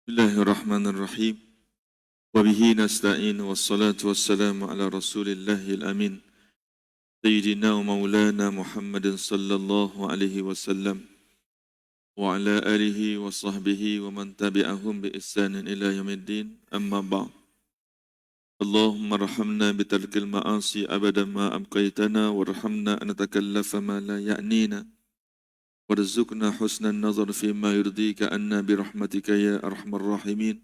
Bismillahirrahmanirrahim. Wa bihi nasta'in wassalatu wassalamu ala Rasulillahil amin. Sayyidina wa maulana Muhammadin sallallahu alaihi wasallam wa ala alihi wa sahbihi wa man tabi'ahum bi ihsanin ila yaumiddin. Amma ba'd. Allahumma arhamna bi tarkil ma'asi abadan ma abqaitana warhamna an natakallafa ma la ya'nina. Warzuqna husnan nazar fima yurdika anna birahmatika ya arhamar rahimin.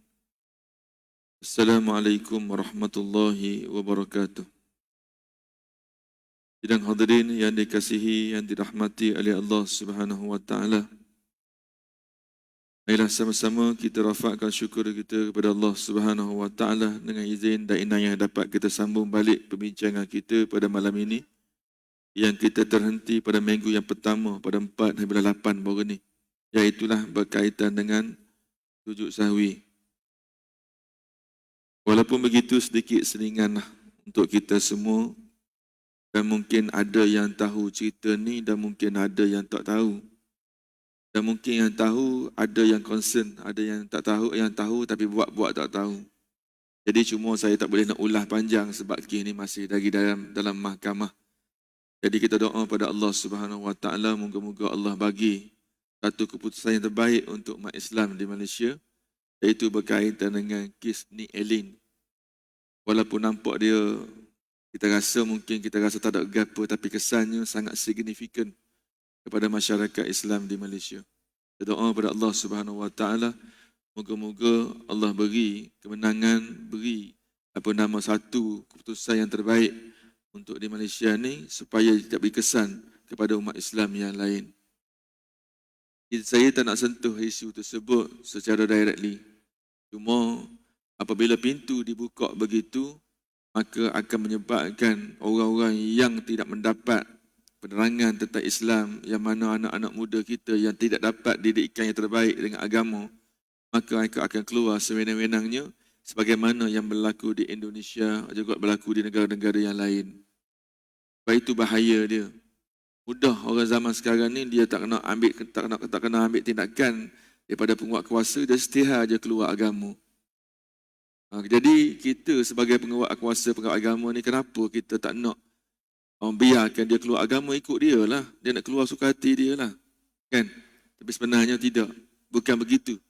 Assalamualaikum warahmatullahi wabarakatuh. Sidang hadirin yang dikasihi, yang dirahmati oleh Allah Subhanahu wa taala. Marilah sama-sama kita rafakkan syukur kita kepada Allah Subhanahu wa taala dengan izin dan inayah dapat kita sambung balik perbincangan kita pada malam ini yang kita terhenti pada minggu yang pertama pada 4 hingga 8 baru ni, iaitulah berkaitan dengan sujud sahwi. Walaupun begitu sedikit selinganlah untuk kita semua, dan mungkin ada yang tahu cerita ni dan mungkin ada yang tak tahu. Dan mungkin yang tahu ada yang concern, ada yang tak tahu, yang tahu tapi buat-buat tak tahu. Jadi cuma saya tak boleh nak ulah panjang sebab kini masih lagi dalam mahkamah. Jadi kita doa pada Allah Subhanahu wa taala, moga-moga Allah bagi satu keputusan yang terbaik untuk umat Islam di Malaysia, iaitu berkaitan dengan kes Nick Allen. Walaupun nampak dia, kita rasa tak ada gapo, tapi kesannya sangat signifikan kepada masyarakat Islam di Malaysia. Kita doa pada Allah Subhanahu wa taala, moga-moga Allah beri kemenangan, beri satu keputusan yang terbaik untuk di Malaysia ni supaya tidak beri kesan kepada umat Islam yang lain. Saya tak nak sentuh isu tersebut secara directly. Cuma apabila pintu dibuka begitu, maka akan menyebabkan orang-orang yang tidak mendapat penerangan tentang Islam, yang mana anak-anak muda kita yang tidak dapat didikan yang terbaik dengan agama, maka mereka akan keluar sewenang-wenangnya sebagaimana yang berlaku di Indonesia, juga berlaku di negara-negara yang lain. Sebab itu bahaya dia. Mudah orang zaman sekarang ni dia tak kena ambil tindakan daripada penguat kuasa, dia setihar je keluar agama. Jadi kita sebagai penguat kuasa, penguat agama ni, kenapa kita tak nak biarkan dia keluar agama, ikut dia lah. Dia nak keluar suka hati dia lah. Kan? Tapi sebenarnya tidak. Bukan begitu.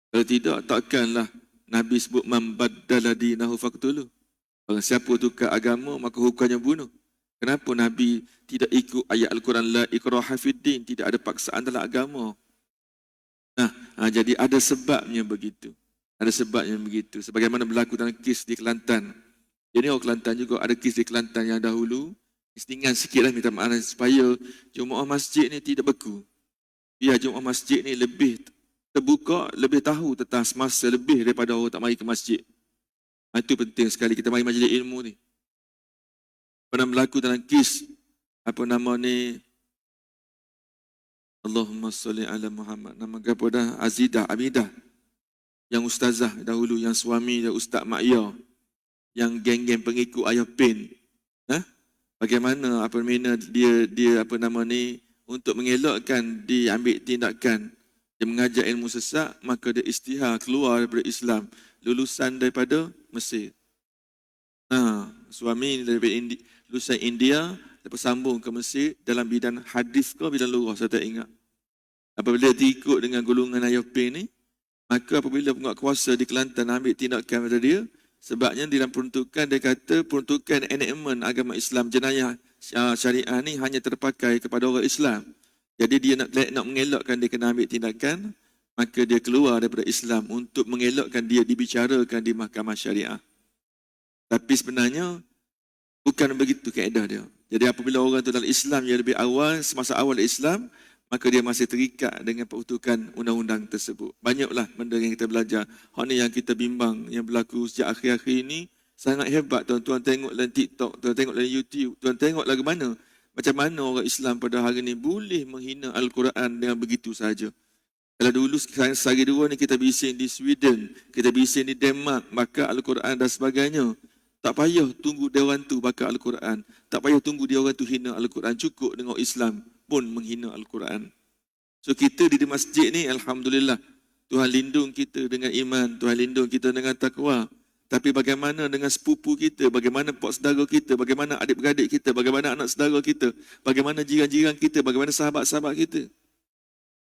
Kalau tidak, takkanlah Nabi sebut man baddala dinahu faqtuluh. Barang siapa tukar agama, maka hukumnya bunuh. Kenapa Nabi tidak ikut ayat Al-Quran la ikraha fiddin, tidak ada paksaan dalam agama? Jadi ada sebabnya begitu. Ada sebabnya begitu. Sebagaimana berlaku dalam kes di Kelantan. Jadi orang Kelantan juga ada kes di Kelantan yang dahulu. Setinggan sikitlah minta maaf supaya jemaah masjid ni tidak beku. Biar jemaah masjid ni lebih terbuka, lebih tahu tentang semasa lebih daripada orang tak mari ke masjid. Itu penting sekali kita mari majlis ilmu ni. Pernah berlaku dalam kes Allahumma salli ala Muhammad, nama apa dah, Azidah Amidah, yang ustazah dahulu, yang suami dia Ustaz Makya, yang geng-geng pengikut Ayah Pin. Bagaimana dia untuk mengelakkan diambil tindakan, dia mengajar ilmu sesat, maka dia istihar keluar daripada Islam, lulusan daripada Mesir. Suami daripada lulusan India, lepas sambung ke Mesir dalam bidang hadis ke bidang lughah, saya tak ingat. Apabila dia ikut dengan golongan Ayah Pin ni, maka apabila penguat kuasa di Kelantan ambil tindakan pada dia, sebabnya dalam peruntukan dia kata peruntukan enactment agama Islam, jenayah syariah ni hanya terpakai kepada orang Islam. Jadi dia nak mengelakkan dia kena ambil tindakan, maka dia keluar daripada Islam untuk mengelakkan dia dibicarakan di mahkamah syariah. Tapi sebenarnya bukan begitu kaedah dia. Jadi apabila orang itu dalam Islam yang lebih awal, semasa awal Islam, maka dia masih terikat dengan peruntukan undang-undang tersebut. Banyaklah benda yang kita belajar. Hal ni yang kita bimbang, yang berlaku sejak akhir-akhir ini, sangat hebat. Tuan-tuan tengok dalam TikTok, tuan tengok dalam YouTube, tuan tengok lagu mana. Macam mana orang Islam pada hari ini boleh menghina Al-Quran dengan begitu sahaja. Kalau dulu sehari dua ni kita bising di Sweden, kita bising di Denmark, maka Al-Quran dan sebagainya. Tak payah tunggu dia orang tu bakar Al-Quran. Tak payah tunggu dia orang tu hina Al-Quran. Cukup dengan Islam pun menghina Al-Quran. So kita di masjid ni, Alhamdulillah, Tuhan lindung kita dengan iman, Tuhan lindung kita dengan takwa. Tapi bagaimana dengan sepupu kita, bagaimana pok saudara kita, bagaimana adik-beradik kita, bagaimana anak saudara kita, bagaimana jiran-jiran kita, bagaimana sahabat-sahabat kita.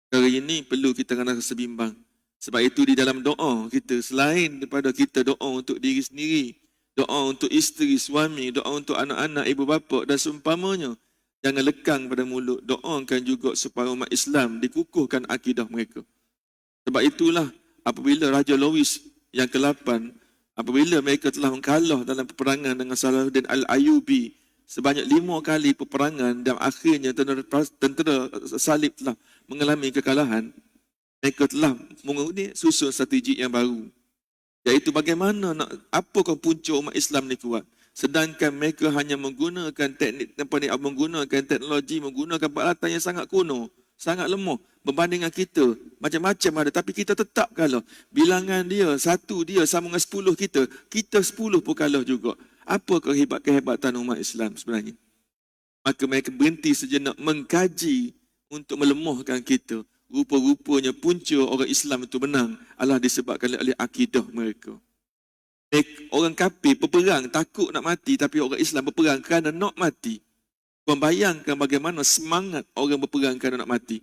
Hari ini perlu kita kena rasa bimbang. Sebab itu di dalam doa kita, selain daripada kita doa untuk diri sendiri, doa untuk isteri, suami, doa untuk anak-anak, ibu bapa dan seumpamanya, jangan lekang pada mulut. Doakan juga supaya umat Islam dikukuhkan akidah mereka. Sebab itulah apabila Raja Louis yang ke-8, apabila mereka telah mengkalah dalam peperangan dengan Salahuddin Al-Ayyubi sebanyak 5 kali peperangan dan akhirnya tentera salib telah mengalami kekalahan, mereka telah susun strategi yang baru. Iaitu bagaimana apakah punca umat Islam ni kuat. Sedangkan mereka hanya menggunakan menggunakan teknologi, menggunakan peralatan yang sangat kuno, sangat lemah berbanding dengan kita. Macam-macam ada, tapi kita tetap kalah. Bilangan dia, 1 dia sama dengan 10 kita 10 pun kalah juga. Apa kehebatan umat Islam sebenarnya? Maka mereka berhenti sejenak mengkaji untuk melemahkan kita. Rupa-rupanya punca orang Islam itu menang adalah disebabkan oleh akidah mereka. Orang kafir berperang takut nak mati, tapi orang Islam berperang kerana nak mati. Membayangkan bagaimana semangat orang berperang kerana nak mati.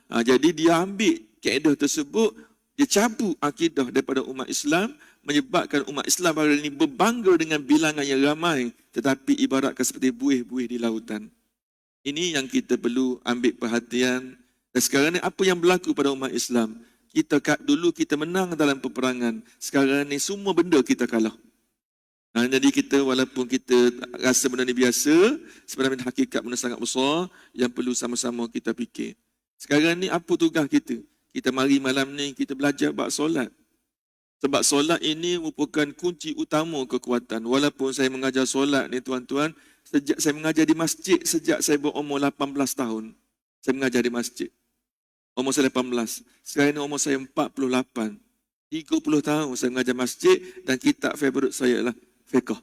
Jadi dia ambil kaedah tersebut, dia cabut akidah daripada umat Islam, menyebabkan umat Islam hari ini berbangga dengan bilangan yang ramai, tetapi ibaratkan seperti buih-buih di lautan. Ini yang kita perlu ambil perhatian. Dan sekarang ni apa yang berlaku pada umat Islam? Dulu kita menang dalam peperangan, sekarang ni semua benda kita kalah. Jadi kita walaupun kita rasa benda ni biasa, sebenarnya hakikat benda sangat besar yang perlu sama-sama kita fikir. Sekarang ni apa tugas kita? Kita mari malam ni kita belajar bab solat. Sebab solat ini merupakan kunci utama kekuatan. Walaupun saya mengajar solat ni tuan-tuan, saya mengajar di masjid sejak saya berumur 18 tahun. Saya mengajar di masjid. Umur saya 18. Sekarang ni umur saya 48. 30 tahun saya mengajar masjid dan kitab favorit saya adalah fiqh.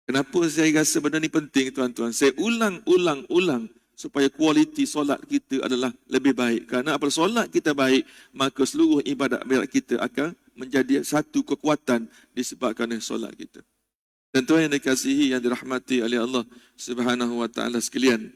Kenapa saya rasa benda ni penting tuan-tuan? Saya ulang supaya kualiti solat kita adalah lebih baik. Kerana apabila solat kita baik, maka seluruh ibadat kita akan menjadi satu kekuatan disebabkan oleh solat kita. Dan tuan yang dikasihi, yang dirahmati oleh Allah Subhanahu wa taala sekalian.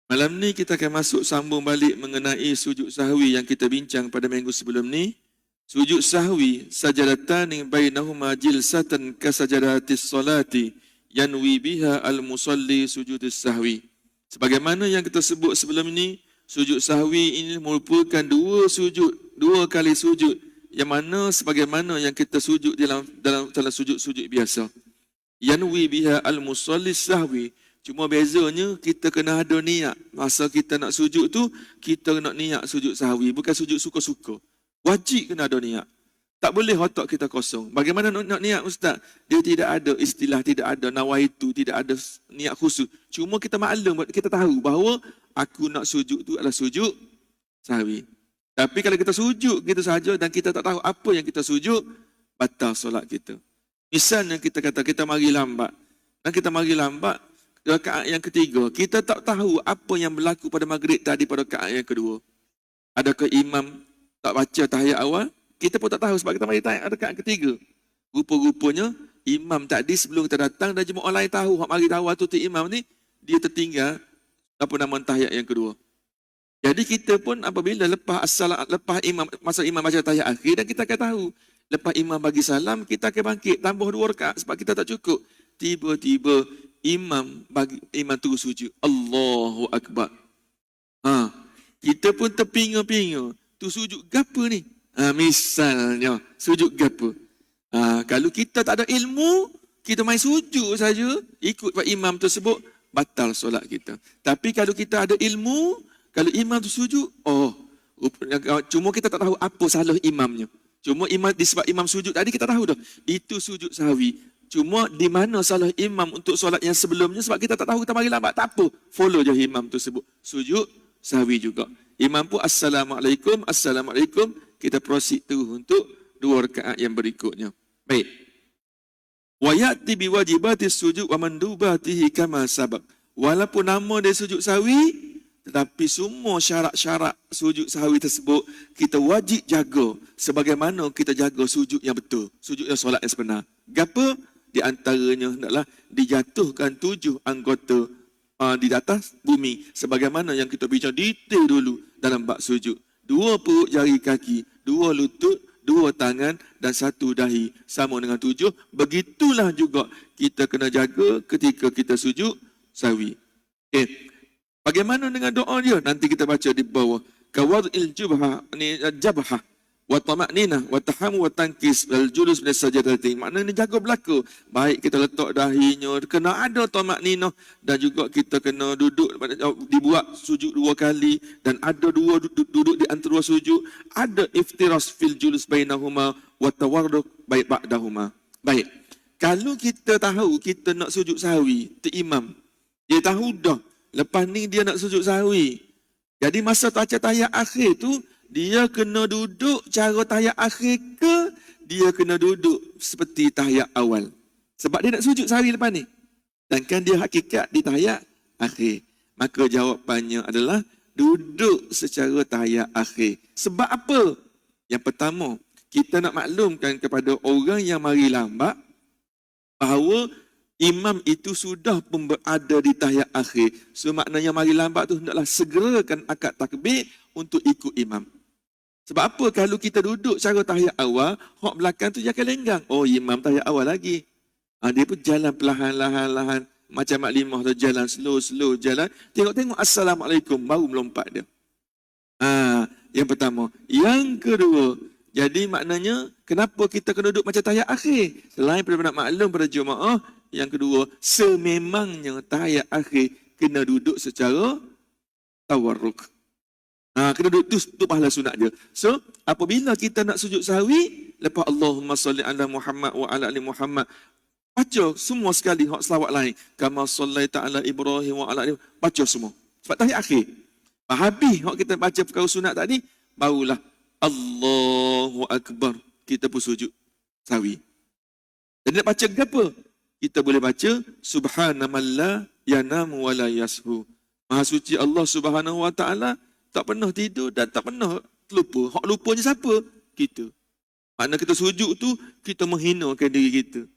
Malam ni kita akan sambung balik mengenai sujud sahwi yang kita bincang pada minggu sebelum ni. Sujud sahwi sajadatan bainahuma jilsatan kasajadatis salati yanwi biha al-musalli sujudus sahwi. Sebagaimana yang kita sebut sebelum ini, sujud sahwi ini merupakan dua kali sujud yang mana sebagaimana yang kita sujud dalam sujud-sujud biasa. Yanwi biha al-musalli sahwi. Cuma bezanya kita kena ada niat. Masa kita nak sujud tu, kita nak niat sujud sahwi, bukan sujud suka-suka. Wajib kena ada niat. Tak boleh otak kita kosong. Bagaimana nak niat ustaz? Dia tidak ada istilah, tidak ada nawaitu, tidak ada niat khusus. Cuma kita maklum, kita tahu bahawa aku nak sujud tu adalah sujud sahwi. Tapi kalau kita sujud gitu saja dan kita tak tahu apa yang kita sujud, batal solat kita. Misalnya kita kata kita mari lambat. Dan kita mari lambat, rakaat yang ketiga, kita tak tahu apa yang berlaku pada maghrib tadi pada rakaat yang kedua. Adakah imam tak baca tahiyat awal? Kita pun tak tahu sebab kita mari tahiyat rakaat ketiga. Rupa-rupanya imam tadi sebelum kita datang dan jemaah lain tahu, hak mari tahu tu imam ni dia tertinggal tahiyat yang kedua. Jadi kita pun apabila lepas imam masa imam baca tahiyat akhir, dan kita akan tahu lepas imam bagi salam kita akan bangkit tambah 2 rakaat sebab kita tak cukup. Tiba-tiba imam terus sujud. Allahu Akbar. Kita pun terpinga-pinga. Tu sujud gapo ni? Misalnya sujud gapo? Kalau kita tak ada ilmu, kita main sujud saja, ikut imam tersebut, batal solat kita. Tapi kalau kita ada ilmu, kalau imam tu sujud, cuma kita tak tahu apa salah imamnya. Cuma disebab imam sujud tadi kita tahu dah, itu sujud sahwi. Cuma di mana salah imam untuk solat yang sebelumnya, sebab kita tak tahu, kita mari lambat, tak apa. Follow je imam tersebut. Sujud sahwi juga. Imam pun Assalamualaikum, Assalamualaikum. Kita proceed terus untuk 2 rakaat yang berikutnya. Baik. Wa ya'ti biwajibatis sujud wa mandubatihi kama sabaq. Walaupun nama dia sujud sahwi, Tetapi semua syarat-syarat sujud sahwi tersebut kita wajib jaga sebagaimana kita jaga sujud yang betul, sujud yang solat yang sebenar. Gapa? Di antaranya hendaklah dijatuhkan 7 anggota di atas bumi sebagaimana yang kita bincang detail dulu dalam bab sujud. 2 perut jari kaki, 2 lutut, 2 tangan dan 1 dahi sama dengan 7. Begitulah juga kita kena jaga ketika kita sujud sahwi. Okey. Bagaimana dengan doa dia? Nanti kita baca di bawah. Kawad'il jabhah wa tama'ninah wa tahamu wa tankis wal julus min sajadatain. Maknanya jaga belaka. Baik kita letak dahinya, kena ada tama'ninah dan juga kita kena duduk, dibuat sujud 2 kali dan ada duduk di antara sujud. Ada iftiras fil julus bainahuma wa tawarruk baik ba'dahuma. Baik. Kalau kita tahu kita nak sujud sahwi, imam dia tahu dah lepas ni dia nak sujud sahwi. Jadi masa tahiyat akhir tu dia kena duduk cara tahiyat akhir ke dia kena duduk seperti tahiyat awal? Sebab dia nak sujud sahwi lepas ni. Dan kan dia hakikat di tahiyat akhir. Maka jawapannya adalah duduk secara tahiyat akhir. Sebab apa? Yang pertama, kita nak maklumkan kepada orang yang mari lambat bahawa imam itu sudah pun berada di tahiyat akhir. So maknanya mari lambat tu hendaklah segerakan akad takbir untuk ikut imam. Sebab apa? Kalau kita duduk cara tahiyat awal, hak belakang tu jangan lenggang. Oh, imam tahiyat awal lagi. Dia pun jalan perlahan-lahan. Macam maklimah tu jalan slow jalan. Tengok-tengok Assalamualaikum, baru melompat dia. Yang pertama. Yang kedua, jadi maknanya kenapa kita kena duduk macam tahiyat akhir? Selain daripada nak maklum pada jemaah, yang kedua, sememangnya tahiyat akhir kena duduk secara tawarruk. Kena duduk tu pahala sunat dia. So, apabila kita nak sujud sahwi, lepas Allahumma salli ala Muhammad wa ala ali Muhammad, baca semua sekali hak selawat lain. Kama sallaita ala Ibrahim wa ala ali, baca semua. Sebab tahiyat akhir. Habis hak kita baca perkara sunat tadi, barulah Allahu Akbar. Kita pun sujud sahwi. Jadi nak baca apa? Kita boleh baca Subhanamallah yanamu wa la yashu. Maha suci Allah Subhanahu wa taala, tak pernah tidur dan tak pernah lupa. Hak lupanya siapa? Kita. Makna kita sujud tu, kita menghinakan diri kita.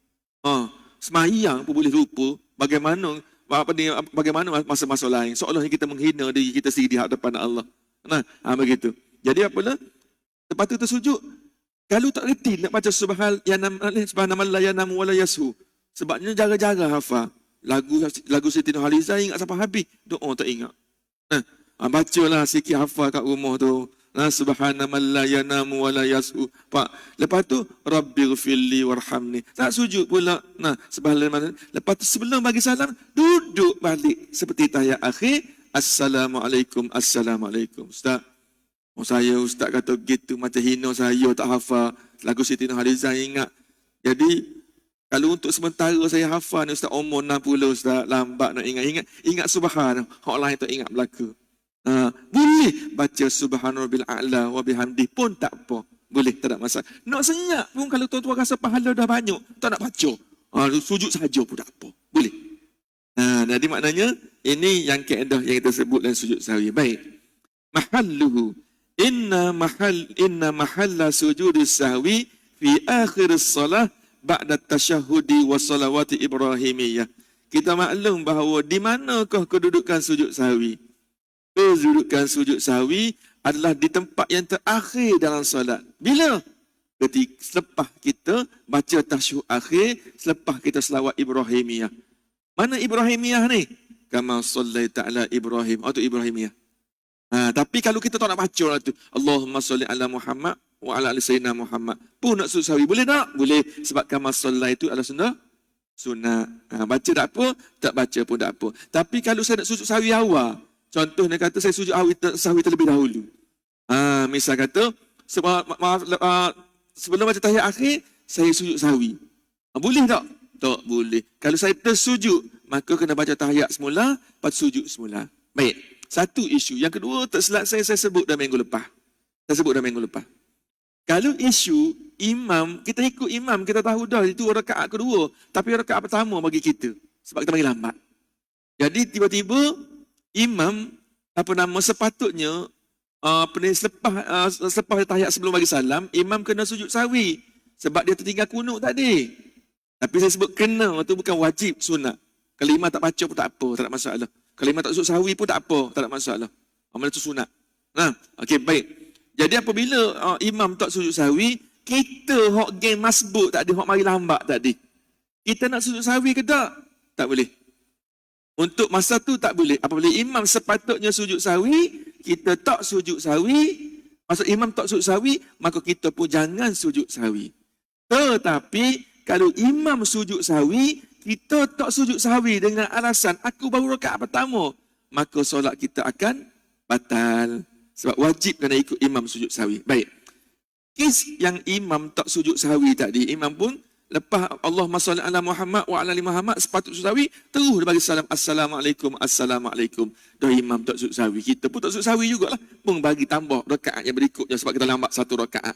Semayang pun boleh lupa bagaimana masa-masa lain. Seolah kita menghina diri kita sendiri di hadapan Allah. Begitu. Jadi apalah? Lepas tu tersujud. Kalau tak reti nak baca Subhanallah yanamu wa la yashu. Sebabnya jaga-jaga hafal. Lagu Siti Nurhaliza ingat sampai habis. Doa tak ingat. Bacalah sikit hafal kat rumah tu. Subhanallah yanamu wa la yashu. Pak. Lepas tu Rabbighfirli warhamni. Tak sujud pula. Subhanallah. Lepas tu sebelum bagi salam, duduk balik seperti tahiyat akhir. Assalamualaikum. Ustaz. Ustaz kata gitu macam hina saya tak hafal lagu Siti Nurhaliza ingat. Jadi kalau untuk sementara saya hafal ni Ustaz umur 60 Ustaz lambat nak ingat subhan. Hak lain tak ingat belaka. Boleh baca subhanarabbil a'la wa bihamdi pun tak apa. Boleh, tak ada masalah. Nak senyap pun kalau tuan-tuan rasa pahala dah banyak, tak nak baca. Sujud saja pun tak apa. Boleh. Jadi maknanya ini yang kaedah yang kita sebut dalam sujud sahwi. Baik. Mahalluhu inna mahalla sujudis sahwi fi akhir salah ba'da tasyahudi wa salawati ibrahimiyah. Kita maklum bahawa di manakah kedudukan sujud sahwi? Kedudukan sujud sahwi adalah di tempat yang terakhir dalam solat. Bila? Ketika selepas kita baca tasyahud akhir, selepas kita selawat ibrahimiyah. Mana ibrahimiyah ni? Kama sallaita ala Ibrahim atau ibrahimiyah. Tapi kalau kita tak nak baca lah tu, Allahumma salli ala Muhammad wa ala ali sayyidina Muhammad, pun nak sujud sahwi boleh tak? Boleh, sebab kama salli itu adalah sunat. Baca tak apa, tak baca pun tak apa. Tapi kalau saya nak sujud sahwi awal, contohnya kata saya sujud sahwi terlebih dahulu. Misal kata sebelum baca tahiyat akhir saya sujud sahwi. Boleh tak? Tak boleh. Kalau saya tersujud, maka kena baca tahiyat semula, lepas sujud semula. Baik. Satu isu. Yang kedua, tak silap saya sebut dah minggu lepas. Kalau isu imam, kita ikut imam, kita tahu dah itu rakaat kedua. Tapi rakaat pertama bagi kita. Sebab kita bagi lambat. Jadi tiba-tiba imam sepatutnya selepas tahiyat sebelum bagi salam, imam kena sujud sahwi sebab dia tertinggal kunut tadi. Tapi saya sebut kena tu bukan wajib, sunat. Kalau imam tak baca pun tak apa, tak ada masalah. Kalau imam tak sujud sahwi pun tak apa, tak ada masalah. Amal itu sunat. Nah, okey, baik. Jadi apabila imam tak sujud sahwi, kita hok geng masbuk tadi, hok mari lambat tadi, kita nak sujud sahwi ke tak? Tak boleh. Untuk masa tu tak boleh. Apabila imam sepatutnya sujud sahwi, kita tak sujud sahwi, maksud imam tak sujud sahwi, maka kita pun jangan sujud sahwi. Tetapi kalau imam sujud sahwi, kita tak sujud sahwi dengan alasan aku baru rakaat pertama, maka solat kita akan batal. Sebab wajib kena ikut imam sujud sahwi. Baik. Kes yang imam tak sujud sahwi tadi, imam pun lepas Allahumma salli ala Muhammad wa ala ali Muhammad sepatut sujud sahwi, terus dia bagi salam assalamualaikum, assalamualaikum. Dah imam tak sujud sahwi, kita pun tak sujud sahwi jugalah, pun bagi tambah rakaat yang berikutnya sebab kita lambat satu rakaat.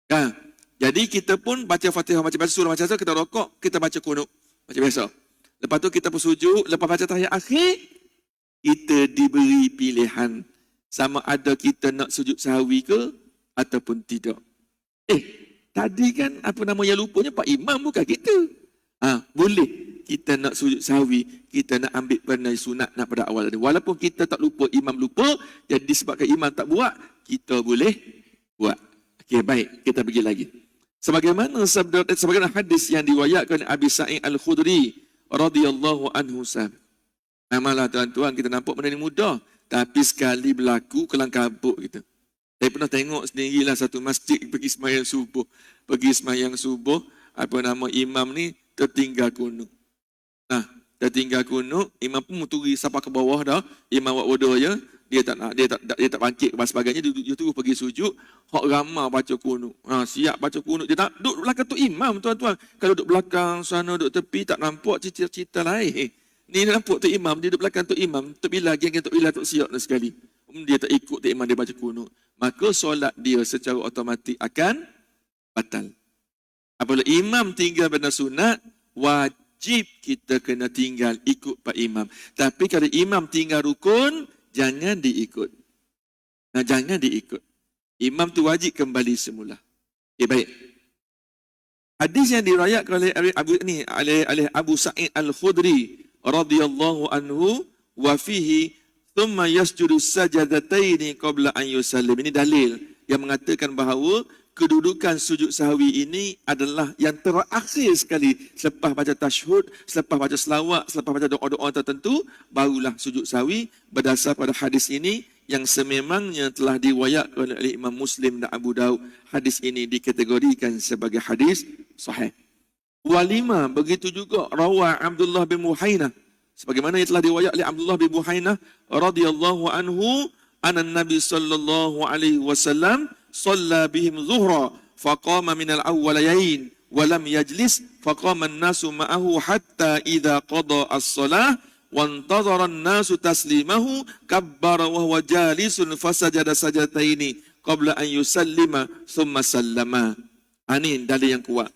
Kan? Jadi kita pun baca Fatihah, baca surah, baca kita rokok, kita baca kunut, baca biasa. Lepas tu kita pun sujud, lepas baca tahiyat akhir, kita diberi pilihan sama ada kita nak sujud sahwi ke ataupun tidak. Tadi kan yang lupanya Pak Imam, bukan kita. Boleh kita nak sujud sahwi, kita nak ambil pandai sunat nak pada awal tadi. Walaupun kita tak lupa, imam lupa, jadi disebabkan imam tak buat, kita boleh buat. Okey, baik, kita pergi lagi. Sebagaimana hadis yang diriwayatkan Abi Sa'id Al-Khudri radhiyallahu anhu sahab. Malah tuan-tuan, kita nampak benda ni mudah, tapi sekali berlaku kelang kabut kita. Saya pernah tengok sendirilah satu masjid pergi sembahyang subuh, imam ni tertinggal kunut. Nah, tertinggal kunut, imam pun muturi sampai ke bawah dah, imam buat wudu ya, dia tak bangkit dan sebagainya, dia terus pergi sujud, hak ramai baca kunut. Siap baca kunut, dia tak duduk belakang tu imam, tuan-tuan. Kalau duduk belakang sana, duduk tepi, tak nampak cerita-cerita lain. Ni nampak tu imam, dia duduk belakang tu imam, terbilah geng tu ilah tu siap dah sekali. Dia tak ikut tu imam, dia baca kunut. Maka solat dia secara automatik akan batal. Apabila imam tinggal benda sunat, wajib kita kena tinggal ikut pak imam. Tapi kalau imam tinggal rukun, jangan diikut. Jangan diikut. Imam tu wajib kembali semula. Baik. Hadis yang diriwayatkan oleh Abu Sa'id Al-Khudri radhiyallahu anhu wa fihi thumma yasjudu sajadataini qabla an yusallim. Ini dalil yang mengatakan bahawa kedudukan sujud sahwi ini adalah yang terakhir sekali selepas baca tasyahud, selepas baca selawat, selepas baca doa-doa tertentu, barulah sujud sahwi berdasar pada hadis ini yang sememangnya telah diriwayatkan oleh Imam Muslim dan Abu Daud. Hadis ini dikategorikan sebagai hadis sahih. Walima begitu juga rawa Abdullah bin Muhainah, sebagaimana yang telah diriwayat oleh Abdullah bin Muhainah radhiyallahu anhu, anna Nabi sallallahu alaihi wasallam shalla bihim zuhra faqama min al-awwalayain wa lam yajlis faqama an-nasu ma'ahu hatta idza qada as-salah wa intadhara an-nasu taslimahu kabbara wa huwa jalisun fasajada sajataini qabla an yusallima thumma sallama. Ini dalil yang kuat.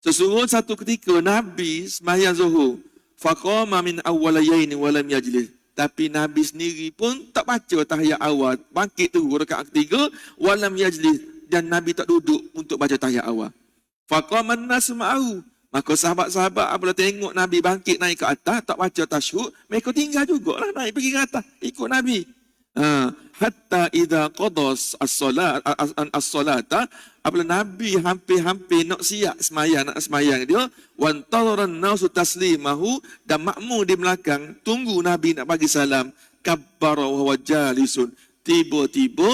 Sesungguhnya satu ketika Nabi sembahyang zuhur, faqama min awwalayaini wa lam yajlis. Tapi Nabi sendiri pun tak baca tahiyat awal, bangkit tu rakaat ketiga, wa lam yajlis, dan Nabi tak duduk untuk baca tahiyat awal. Faqama an-nas ma'ahu. Maka sahabat-sahabat apabila tengok Nabi bangkit naik ke atas, tak baca tasyahud, mereka tinggal jugalah naik pergi ke atas ikut Nabi. Hatta idza qada as-salata, apabila Nabi hampir-hampir nak siap semayang dia, wantadharan nasu taslimahu, dan makmum di belakang tunggu Nabi nak bagi salam, kabbara wa huwa jalisun, tiba-tiba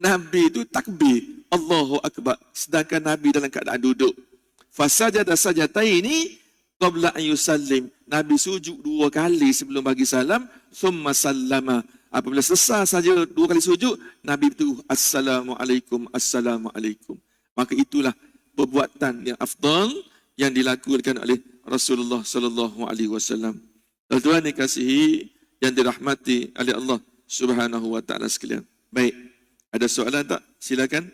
Nabi itu takbir Allahu akbar sedangkan Nabi dalam keadaan duduk. Fasajada sajataini qabla an yusallim, Nabi sujud 2 kali sebelum bagi salam, summa sallama. Apabila selesai saja 2 kali sujud, Nabi itu assalamualaikum, assalamualaikum. Maka itulah perbuatan yang afdal yang dilakukan oleh Rasulullah sallallahu alaihi wasallam. Tuan-tuan dikasihi yang dirahmati oleh Allah Subhanahu wa taala sekalian. Baik, ada soalan tak? Silakan.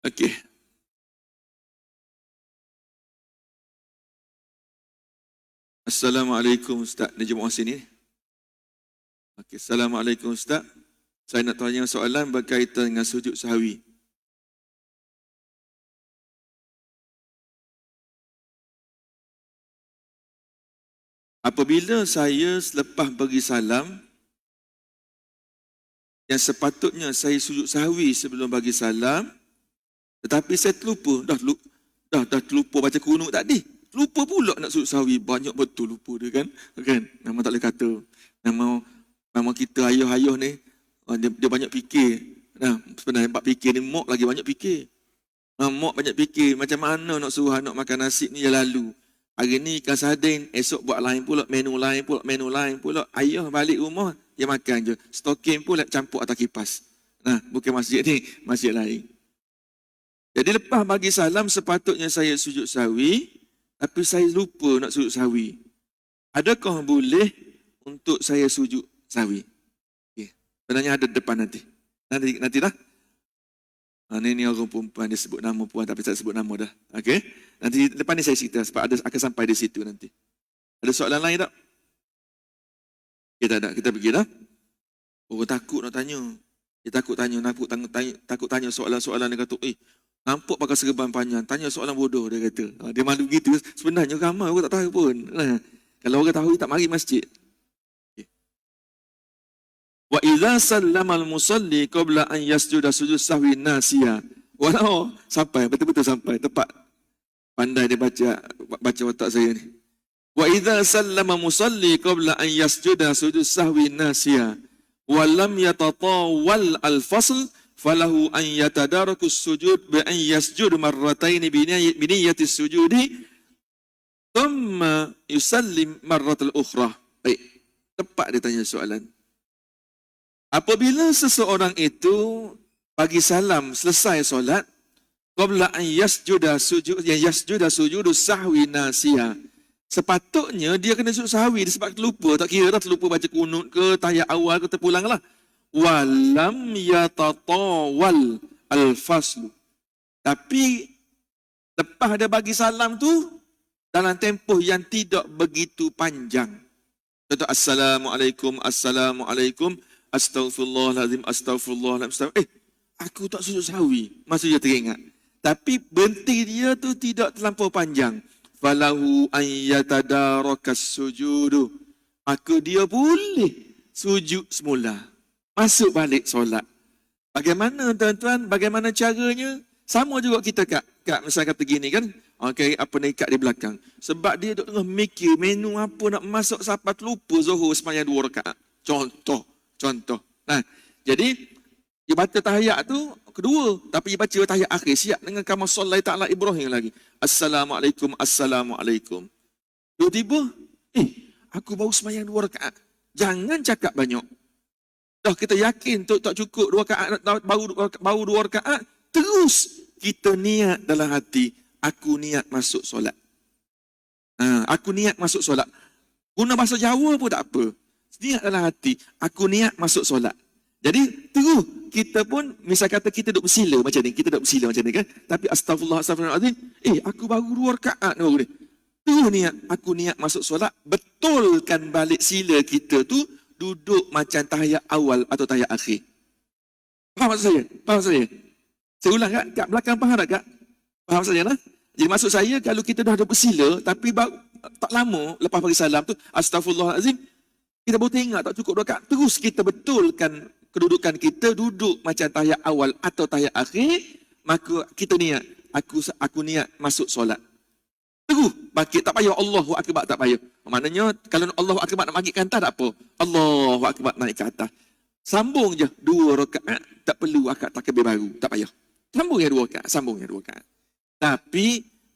Okey. Assalamualaikum Ustaz. Ni jemaah sini. Okey, Assalamualaikum Ustaz. Saya nak tanya soalan berkaitan dengan sujud sahwi. Apabila saya selepas bagi salam, yang sepatutnya saya sujud sahwi sebelum bagi salam, tetapi saya terlupa. Dah terlupa baca kunut tadi. Lupa pula nak sujud sahwi. Banyak betul lupa dia kan. Nama tak boleh kata. Nama kita ayah-ayah ni, dia banyak fikir. Sebenarnya bab fikir ni, mak lagi banyak fikir. Mak banyak fikir. Macam mana nak suruh anak makan nasi ni yang lalu. Hari ni ikan sardin, esok buat lain pula, menu lain pula. Ayah balik rumah, dia makan je. Stokin pula campur atas kipas. Bukan masjid ni, masjid lain. Jadi lepas bagi salam, sepatutnya saya sujud sahwi, tapi saya lupa nak sujud sahwi. Adakah boleh untuk saya sujud sahwi? Okay. Sebenarnya ada depan nanti. Nanti dah. Ini orang perempuan, dia sebut nama puan tapi tak sebut nama dah. Okey. Nanti depan ni saya cerita sebab akan sampai di situ nanti. Ada soalan lain tak? Okay, tak ada. Kita pergi dah. Orang takut nak tanya. Dia takut tanya soalan-soalan. Dia kata, nampak pakai serban panjang. Tanya soalan bodoh, dia kata. Dia malu gitu. Sebenarnya ramai orang tak tahu pun. Kalau orang tahu, dia tak mari masjid. Wa idza sallama al-musalli qabla an yasjuda sujud sahwi nasiya. Walau sampai betul-betul sampai tepat. Pandai dia baca otak saya ni. Wa idza sallama musalli qabla an yasjuda sujud sahwi nasiya wa lam yatatawwal al-fasl falahu an yatadaraku as-sujud bi an yasjud marratain bi niyyati as-sujudi thumma yusallim marratal ukhra. Baik. Tepat dia tanya soalan. Apabila seseorang itu bagi salam selesai solat, qabla an yasjuda sujudu sahwi nasiya. Sepatutnya dia kena sujud sahwi sebab terlupa, tak kira dah terlupa baca kunut ke, tahiyat awal ke, terpulanglah. Walam yatatawal al-faslu. Tapi lepas dia bagi salam tu dalam tempoh yang tidak begitu panjang. Contoh assalamualaikum, astaghfirullahalazim. Aku tak sujud sahwi. Maksudnya teringat. Tapi berhenti dia tu tidak terlampau panjang. Falahu an yatadarakas sujudu. Maka dia boleh sujud semula. Masuk balik solat. Bagaimana tuan-tuan? Bagaimana caranya? Sama juga kita kat misalnya kata gini kan. Okay, apa ni kat di belakang. Sebab dia duk tengah mikir menu apa nak masuk sampai terlupa Zuhur sembahyang 2 rakaat. Contoh. Jadi dia baca tahiyat tu kedua, tapi dia baca tahiyat akhir siap dengan kama sallai ta'ala Ibrahim lagi. Assalamualaikum. Tiba-tiba, aku baru sembahyang 2 rakaat. Jangan cakap banyak. Dah kita yakin tak cukup 2 rakaat, baru 2 rakaat, terus kita niat dalam hati, aku niat masuk solat. Aku niat masuk solat. Guna bahasa Jawa pun tak apa. Niat dalam hati, aku niat masuk solat. Jadi, terus kita pun, misal kata kita duduk bersila macam ni, kan? Tapi astagfirullahaladzim, aku baru 2 rakaat ni. Terus niat, aku niat masuk solat, betulkan balik sila kita tu, duduk macam tahiyat awal atau tahiyat akhir. Faham maksud saya? Saya ulang kat belakang faham tak? Faham maksud saya lah? Jadi maksud saya, kalau kita dah duduk bersila, tapi tak lama lepas bagi salam tu, astagfirullahaladzim, kita baru tengok tak cukup 2 rakaat. Terus kita betulkan kedudukan kita duduk macam tahiyat awal atau tahiyat akhir, maka kita niat, aku niat masuk solat. Terus bangkit, tak payah Allahu Akbar, tak payah. Maknanya kalau Allahu Akbar nak bangkit ke atas tak apa. Allahu Akbar naik ke atas. Sambung je 2 rakaat, tak perlu akad takbir baru, tak payah. Sambung yang 2 rakaat. Tapi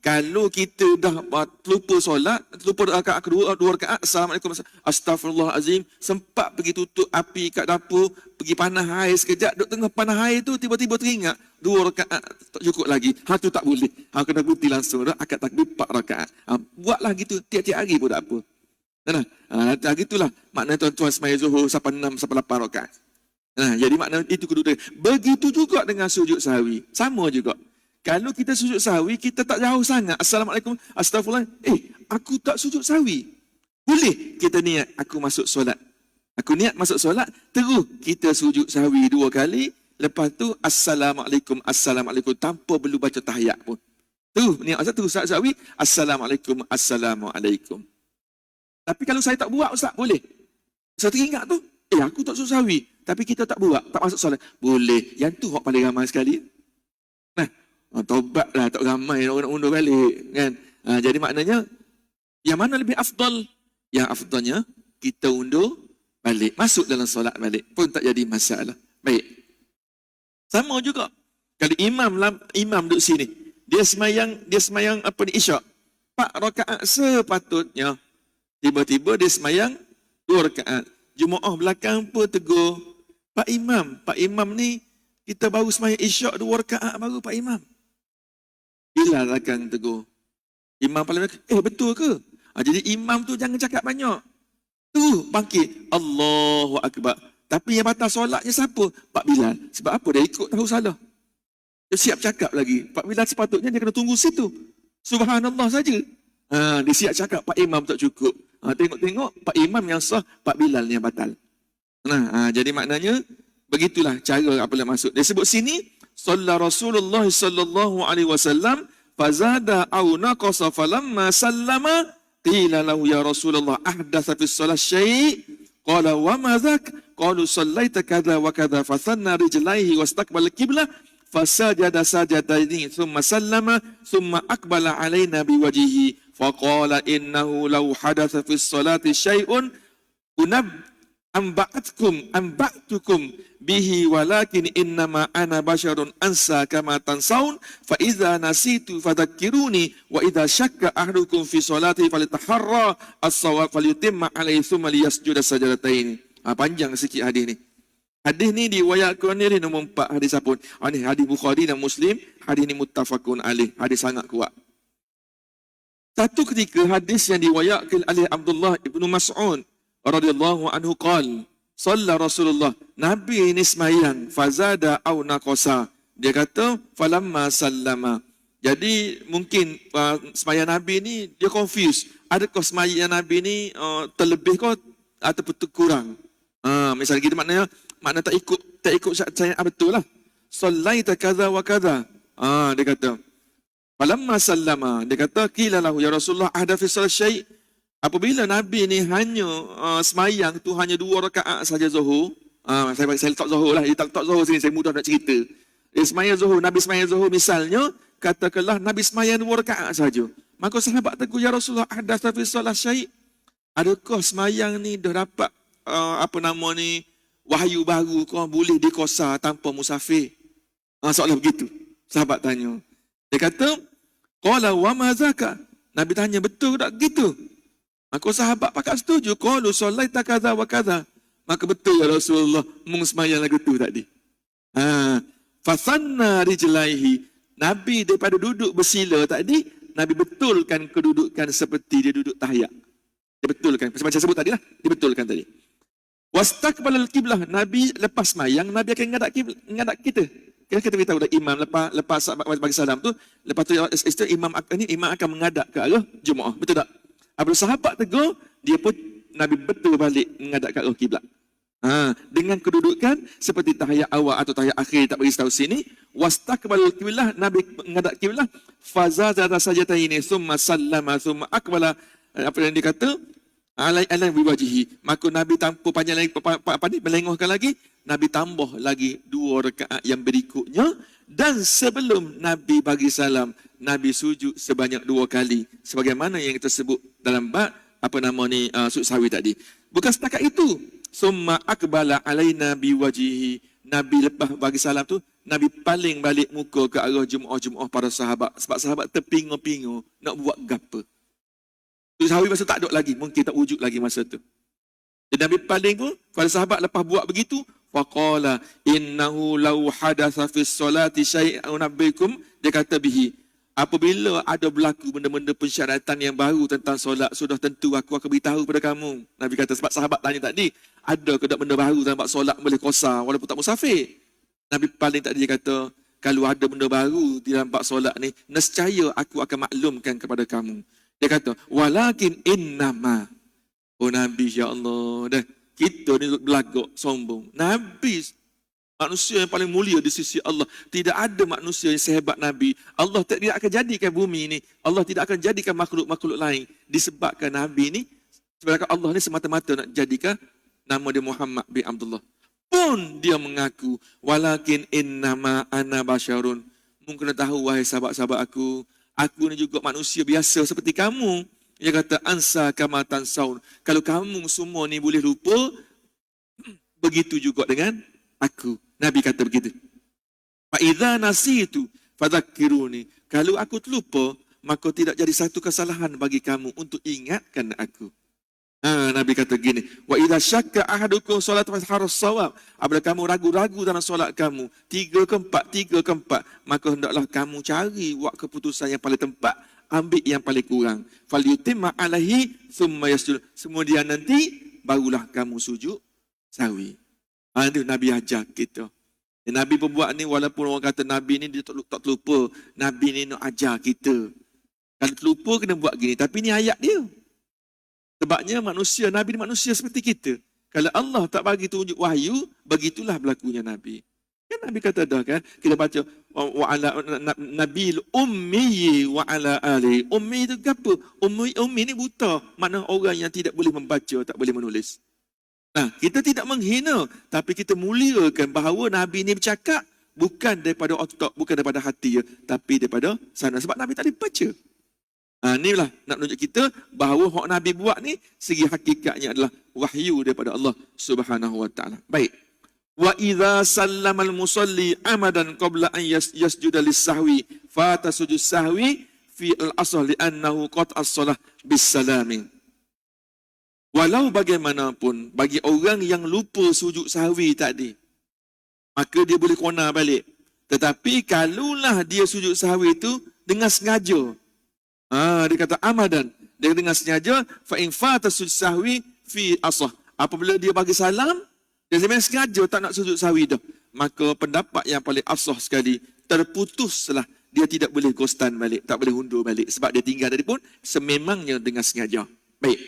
kalau kita dah lupa solat, lupa rakaat kedua, 2 rakaat, assalamualaikum, astagfirullahalazim, sempat pergi tutup api kat dapur, pergi panah air sekejap, duduk tengah panah air tu, tiba-tiba teringat, 2 rakaat tak cukup lagi. Tu tak boleh. Kena berhenti langsung, akad takbir 4 rakaat. Buatlah gitu, tiap-tiap hari pun tak apa. Gitulah makna tuan-tuan sembahyang Zuhur sampai 6 sampai 8 rakaat. Jadi makna itu kedudukan. Begitu juga dengan sujud sahwi. Sama juga. Kalau kita sujud sahwi, kita tak jauh sangat. Assalamualaikum, astagfirullah. Aku tak sujud sahwi. Boleh kita niat, aku masuk solat. Aku niat masuk solat, terus kita sujud sahwi 2 kali, lepas tu Assalamualaikum, Assalamualaikum, tanpa perlu baca tahiyat pun. Tu niat satu sujud sahwi, Assalamualaikum, Assalamualaikum. Tapi kalau saya tak buat, Ustaz, boleh? Saya teringat tu, aku tak sujud sahwi, tapi kita tak buat, tak masuk solat. Boleh. Yang tu hak paling ramai sekali. Nah, tobatlah, tak ramai orang nak undur balik, kan? Jadi maknanya, yang mana lebih afdal? Yang afdalnya, kita undur balik, masuk dalam solat balik, pun tak jadi masalah. Baik. Sama juga, kalau imam duduk sini, dia semayang apa ni, isyak, 4 rakaat sepatutnya, tiba-tiba dia semayang 2 rakaat. Jemaah belakang pun tegur, Pak Imam ni, kita baru semayang isyak 2 rakaat baru Pak Imam. Bila belakang tegur, imam paling betul ke? Jadi imam tu jangan cakap banyak. Tu bangkit, Allahu Akbar. Tapi yang batal solatnya siapa? Pak Bilal. Sebab apa? Dia ikut tahu salah. Dia siap cakap lagi. Pak Bilal sepatutnya dia kena tunggu situ. Subhanallah saja. Dia siap cakap, Pak Imam tak cukup. Tengok-tengok, Pak Imam yang sah, Pak Bilal yang batal. Jadi maknanya, begitulah cara apa yang masuk. Dia sebut sini, Salla Rasulullah sallallahu alaihi wasallam fazada au naqasa falamma sallama qila lahu ya Rasulullah ahdatha fi shalah syai' qala wa ma dhak qalu sallaita kadza wa kadza fathanna rijlaihi wastaqbala qiblah fasajada sajadaini thumma sallama thumma aqbala alaina biwajhihi faqala innahu law hadatha fi sholati syai'un amba'tukum bihi walakin innama ana basyarun ansa kama tansaun fa idza nasitu fadhakkiruni wa idza syakka ahdukum fi sholati falitaharra as-shawab falyutimma alaihi thumma liyasjuda sajadatain. Panjang sikit hadis ni. Hadis ni diriwayatkan ni nombor 4 hadis apa? Ni hadis Bukhari dan Muslim, hadis ni muttafaqun alaih, hadis sangat kuat. Satu ketika hadis yang diriwayatkan oleh Abdullah ibnu Mas'ud radhiyallahu anhu qala Salla Rasulullah, Nabi ini semayang, fazada au naqasa. Dia kata, falamma sallama. Jadi mungkin semayang Nabi ni dia confuse. Adakah semayang Nabi ni terlebih kau ataupun kurang? Misalnya gitu makna tak ikut saya betul lah. Sallaita kadza wa kadza. Dia kata, falamma sallama. Dia kata, qila lahu ya Rasulullah ahda fi salat syai'. Apabila Nabi ni hanya semayang tu hanya 2 rakaat saja Zuhur. Saya letak Zuhur lah. Dia tak letak Zuhur sini, saya mudah nak cerita. Dia semayang Zuhur, Nabi semayang Zuhur misalnya, katakanlah Nabi semayang 2 rakaat saja. Maka sahabat tegur, ya Rasulullah, ahdatha fi shalah syai'. Adakah semayang ni dah dapat wahyu baru, kau boleh dikosa tanpa musafir? Soalan begitu. Sahabat tanya. Dia kata, qala wa ma zaka? Nabi tanya, betul tak gitu? Maka sahabat pakat setuju. Qalu sallaita kadza wa kadza. Maka betul ya Rasulullah, mung semayang lagu tu tadi. Fasanna rijlaihi. Nabi daripada duduk bersila tadi, Nabi betulkan kedudukan seperti dia duduk tahiyat. Dia betulkan. Macam saya sebut tadi lah. Dia betulkan tadi. Wastaqbalal qiblah. Nabi lepas semayang, Nabi akan menghadap kita. Kita beritahu dah imam lepas bagi salam tu, lepas tu imam akan menghadap ke arah jemaah. Betul tak? Apabila sahabat tegur, dia pun Nabi betul balik menghadap ke arah kiblat. Dengan kedudukan seperti tahiyat awal atau tahiyat akhir, tak bagi tahu sini. Wastaqbalul qiblah, Nabi menghadap kiblat. Fazada sajataini thumma sallama thumma aqbala. Apa yang dikata? Alai biwajhihi. Maka Nabi tanpa panjang lagi melengoskan lagi, Nabi tambah lagi 2 rakaat yang berikutnya, dan sebelum Nabi bagi salam, Nabi sujud sebanyak 2 kali sebagaimana yang kita sebut dalam bab sujud sahwi tadi. Bukan setakat itu, summa aqbala alaina biwajhihi. Nabi lepas bagi salam tu, Nabi paling balik muka ke arah jemaah-jemaah para sahabat, sebab sahabat terpinga-pinga nak buat gapo. Sujud sahwi masa tak ada lagi, mungkin tak wujud lagi masa tu. Jadi Nabi paling pun pada sahabat lepas buat begitu, faqala innahu law hadatha fi sholati syai'un nabbikum. Dia kata bihi, apabila ada berlaku benda-benda persyaratan yang baru tentang solat, sudah tentu aku akan beritahu kepada kamu. Nabi kata, sebab sahabat tanya tadi, ada ke tak benda baru dalam bab solat boleh qasar walaupun tak musafir? Nabi paling tadi dia kata, kalau ada benda baru di dalam bab solat ni, nescaya aku akan maklumkan kepada kamu. Dia kata, walakin innama. Oh Nabi, ya Allah. Dah, kita ni belagak, sombong. Nabi, manusia yang paling mulia di sisi Allah. Tidak ada manusia yang sehebat Nabi. Allah tidak akan jadikan bumi ini. Allah tidak akan jadikan makhluk-makhluk lain. Disebabkan Nabi ini, sebabkan Allah ni semata-mata nak jadikan nama dia Muhammad bin Abdullah. Pun dia mengaku, walakin innama ana basyarun. Mungkin kena tahu, wahai sahabat-sahabat aku ni juga manusia biasa seperti kamu. Dia kata, ansa kama tansaun. Kalau kamu semua ni boleh lupa, begitu juga dengan aku. Nabi kata begitu. Fa idza nasitu fadzakkiruni. Kalau aku terlupa, maka tidak jadi satu kesalahan bagi kamu untuk ingatkan aku. Nabi kata gini, wa idza syakka ahadukum salat harus sawab. Apabila kamu ragu-ragu dalam solat kamu, 3 ke 4, maka hendaklah kamu cari buat keputusan yang paling tepat, ambil yang paling kurang. Falyutimma alaihi thumma yasjud. Kemudian nanti barulah kamu sujud sahwi. Itu Nabi ajar kita. Nabi pembuat ni, walaupun orang kata Nabi ni dia tak terlupa, Nabi ni nak ajar kita. Kalau terlupa kena buat gini, tapi ni ayat dia. Sebabnya manusia, Nabi ni manusia seperti kita. Kalau Allah tak bagi tunjuk wahyu, begitulah berlakunya Nabi. Kan Nabi kata dah kan, kita baca wa ala nabil ummi wa ala ali. Ummi itu apa? Ummi ni buta, makna orang yang tidak boleh membaca, tak boleh menulis. Nah, kita tidak menghina, tapi kita muliakan bahawa Nabi ni bercakap bukan daripada otak, bukan daripada hati, tapi daripada sana. Sebab Nabi tak boleh baca. Inilah nak tunjuk kita bahawa hak Nabi buat ni segi hakikatnya adalah wahyu daripada Allah Subhanahu wa taala. Baik. Wa idza sallamal musalli amadan qabla an yasjuda lis-sahwi fata sujud sahwi fi al-asl li'annahu qat'a as-salah bis-salami. Walau bagaimanapun bagi orang yang lupa sujud sahwi tadi, maka dia boleh kona balik. Tetapi kalulah dia sujud sahwi itu dengan sengaja, dia kata amadan, dia dengan sengaja, fa in fata sujud sahwi fi asah. Apabila dia bagi salam, dia memang sengaja tak nak sujud sahwi dah, maka pendapat yang paling asah sekali, terputuslah, dia tidak boleh gostan balik, tak boleh undur balik, sebab dia tinggal tadi pun sememangnya dengan sengaja. Baik.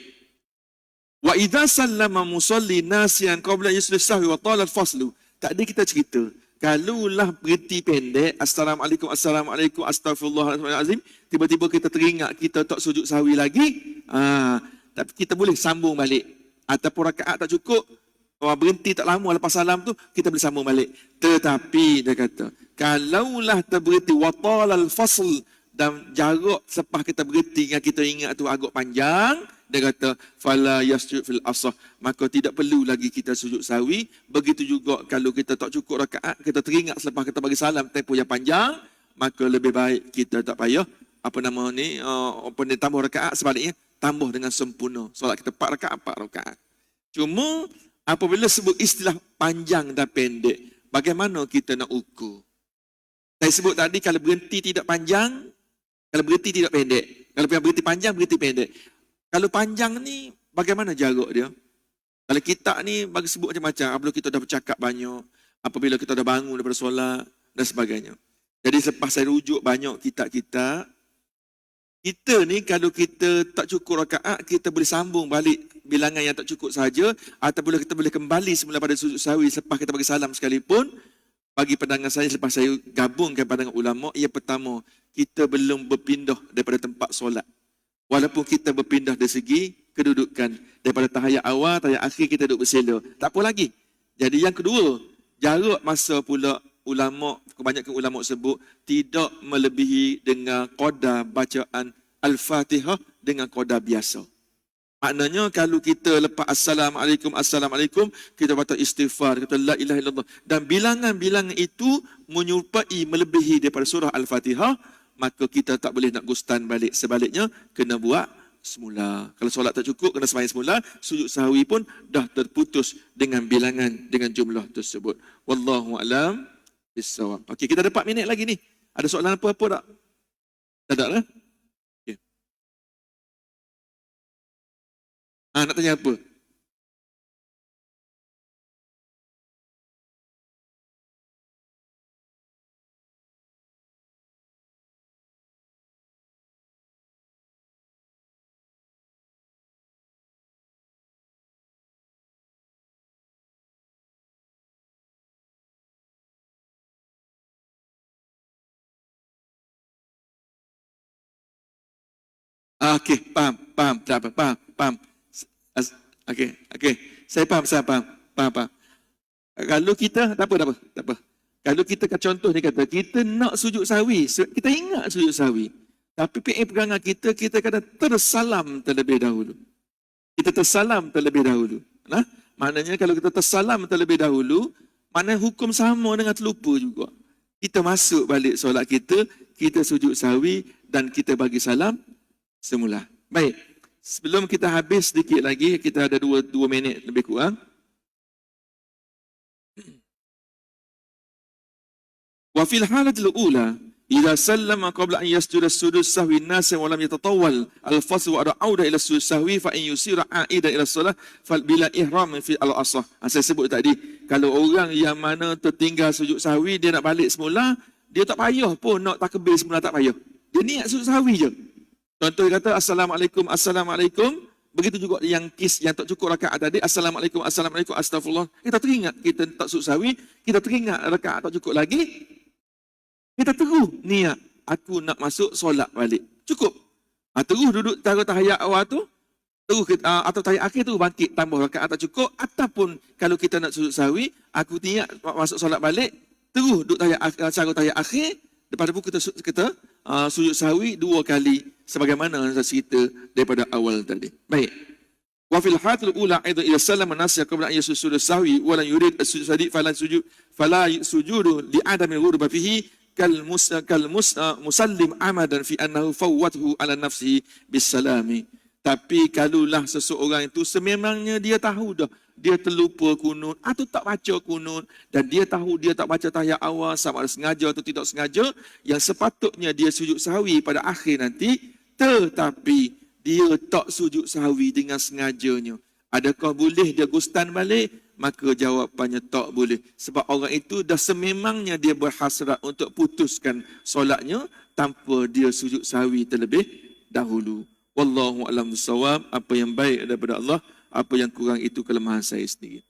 Wa idza sallama musalli nasiyan qabla yusli sahwi wa tala al-faslu. Tadi kita cerita, kalulah berhenti pendek, assalamualaikum, assalamualaikum, astagfirullahalazim, tiba-tiba kita teringat kita tak sujud sahwi lagi, tapi kita boleh sambung balik. Ataupun rakaat tak cukup, berhenti tak lama lepas salam tu, kita boleh sambung balik. Tetapi dia kata, kalaulah terberhenti watalal fasl, dan jarak selepas kita berhenti yang kita ingat tu agak panjang, dia kata fala yasjud fil asah, maka tidak perlu lagi kita sujud sahwi. Begitu juga kalau kita tak cukup rakaat, kita teringat selepas kita bagi salam tempoh yang panjang, maka lebih baik kita tak payah tambah rakaat, sebaliknya tambah dengan sempurna. Solat kita 4 rakaat, 4 rakaat. Cuma apabila sebut istilah panjang dan pendek, bagaimana kita nak ukur? Saya sebut tadi, kalau berhenti tidak panjang, kalau berhenti tidak pendek. Kalau berhenti panjang, berhenti pendek. Kalau panjang ni, bagaimana jarak dia? Kalau kita ni bagi sebut macam-macam, apabila kita dah bercakap banyak, apabila kita dah bangun daripada solat dan sebagainya. Jadi selepas saya rujuk banyak kitab-kitab, kita ni kalau kita tak cukup rakaat, kita boleh sambung balik bilangan yang tak cukup saja, ataupun kita boleh kembali semula pada sujud sahwi selepas kita bagi salam sekalipun. Bagi pandangan saya, selepas saya gabungkan pandangan ulama, yang pertama, kita belum berpindah daripada tempat solat. Walaupun kita berpindah dari segi kedudukan, daripada tahiyat awal, tahiyat akhir kita duduk bersila, tak apa lagi. Jadi yang kedua, jarak masa pula ulama, kebanyakan ulama sebut tidak melebihi dengan qadar bacaan Al-Fatihah dengan qadar biasa. Maknanya kalau kita lepas assalamualaikum, assalamualaikum, kita baca istighfar, kita la ilaha illallah, dan bilangan-bilangan itu menyerupai melebihi daripada surah Al-Fatihah, maka kita tak boleh nak gustan balik. Sebaliknya, kena buat semula. Kalau solat tak cukup, kena sembahyang semula. Sujud sahwi pun dah terputus dengan bilangan, dengan jumlah tersebut. Wallahu a'lam bissawab. Okey, kita ada 4 minit lagi ni. Ada soalan apa-apa tak? Tak ada lah? Okay. Nak tanya apa? Okey, faham. Tak apa, faham. Okey. Saya faham. Faham. Kalau kita, tak apa. Kalau kita contoh ni kata, kita nak sujud sahwi, kita ingat sujud sahwi. Tapi perangai kita kadang tersalam terlebih dahulu. Kita tersalam terlebih dahulu. Nah, maknanya kalau kita tersalam terlebih dahulu, mana hukum sama dengan terlupa juga. Kita masuk balik solat kita sujud sahwi dan kita bagi salam semula. Baik. Sebelum kita habis sedikit lagi, kita ada 2 minit lebih kurang. Wa fil halatil ula idza sallama qabla an yasjuda sujud sahwi an-nas wa lam yatatawwal al-fasl wa auda ila sujud sahwi fa in yusira aida ila salah fal bila ihram fi al-asah. Saya sebut tadi, kalau orang yang mana tertinggal sujud sahwi, dia nak balik semula, dia tak payah pun nak takbir semula, tak payah. Dia niat sujud sahwi je. Contoh dia kata assalamualaikum. Begitu juga yang tak cukup rakaat tadi, assalamualaikum, astagfirullah. Kita teringat kita tak sujud sahwi, kita teringat rakaat tak cukup lagi, kita terus niat, aku nak masuk solat balik. Cukup. Terus duduk taruh tahiyat awal tu, terus atau tahiyat akhir tu bangkit tambah rakaat tak cukup, ataupun kalau kita nak sujud sahwi, aku niat masuk solat balik, terus duduk tahiyat akhir, lepas tu kita sujud sahwi 2 kali sebagaimana saya cerita daripada awal tadi. Baik. Wa fil halatil ula aidan idza sallama an-nas qabla an yasjuda sahwi wa lan yurid as-sujud sadiq fala sujudu li adami ghurba fihi kal musallim amadan fi annahu fawwathu ala nafsihi bis salami. Tapi kalaulah seseorang itu sememangnya dia tahu dah, dia terlupa kunut atau tak baca kunut, dan dia tahu dia tak baca tahiyat awal sama ada sengaja atau tidak sengaja, yang sepatutnya dia sujud sahwi pada akhir nanti, tetapi dia tak sujud sahwi dengan sengajanya. Adakah boleh dia gustan balik? Maka jawapannya tak boleh. Sebab orang itu dah sememangnya dia berhasrat untuk putuskan solatnya tanpa dia sujud sahwi terlebih dahulu. Wallahu a'lam bissawab. Apa yang baik daripada Allah, apa yang kurang itu kelemahan saya sendiri.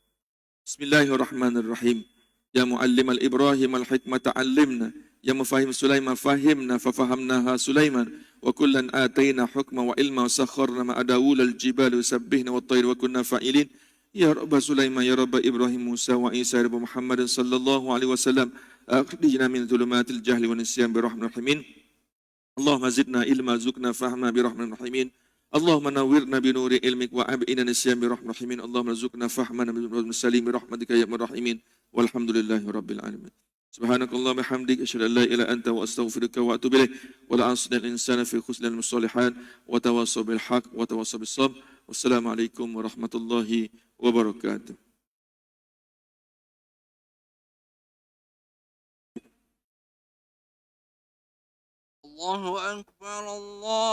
Bismillahirrahmanirrahim. Ya muallimal Ibrahim al-hikmata 'allimna, ya mufahim Sulaiman fahimna fafahamnaha Sulaiman, wa kullan atayna hukma wa ilma wa sakharna ma adawul al-jibal yusabbihna wat tayr wa kunna fa'ilin. Ya Rabb Sulaiman, ya Rabb Ibrahim, Musa wa Isa, ya Rabb Muhammad sallallahu alaihi wasallam, akhrijna min dhulumatil jahli wa nisyan bi rahmatir rahimin. Allahumma zidna ilma zukna fahma bi rahmatir rahimin. Allahumma nawwirna bi nuri ilmik wa ab'ina nisyan bi rahmatir rahimin. Allahumma zukna fahman bi salim bi rahmatika ya arhamar rahimin. Walhamdulillahi rabbil alamin. Subhanakallah bihamdik asyhadu an la ilaha illa anta wa astaghfiruka wa atubu ilaik. Wa la asnal insana fi khusnil musalihat wa tawassaw bil haqq wa tawassaw bis sabr. Wassalamualaikum warahmatullahi wabarakatuh. Allahu akbar Allah.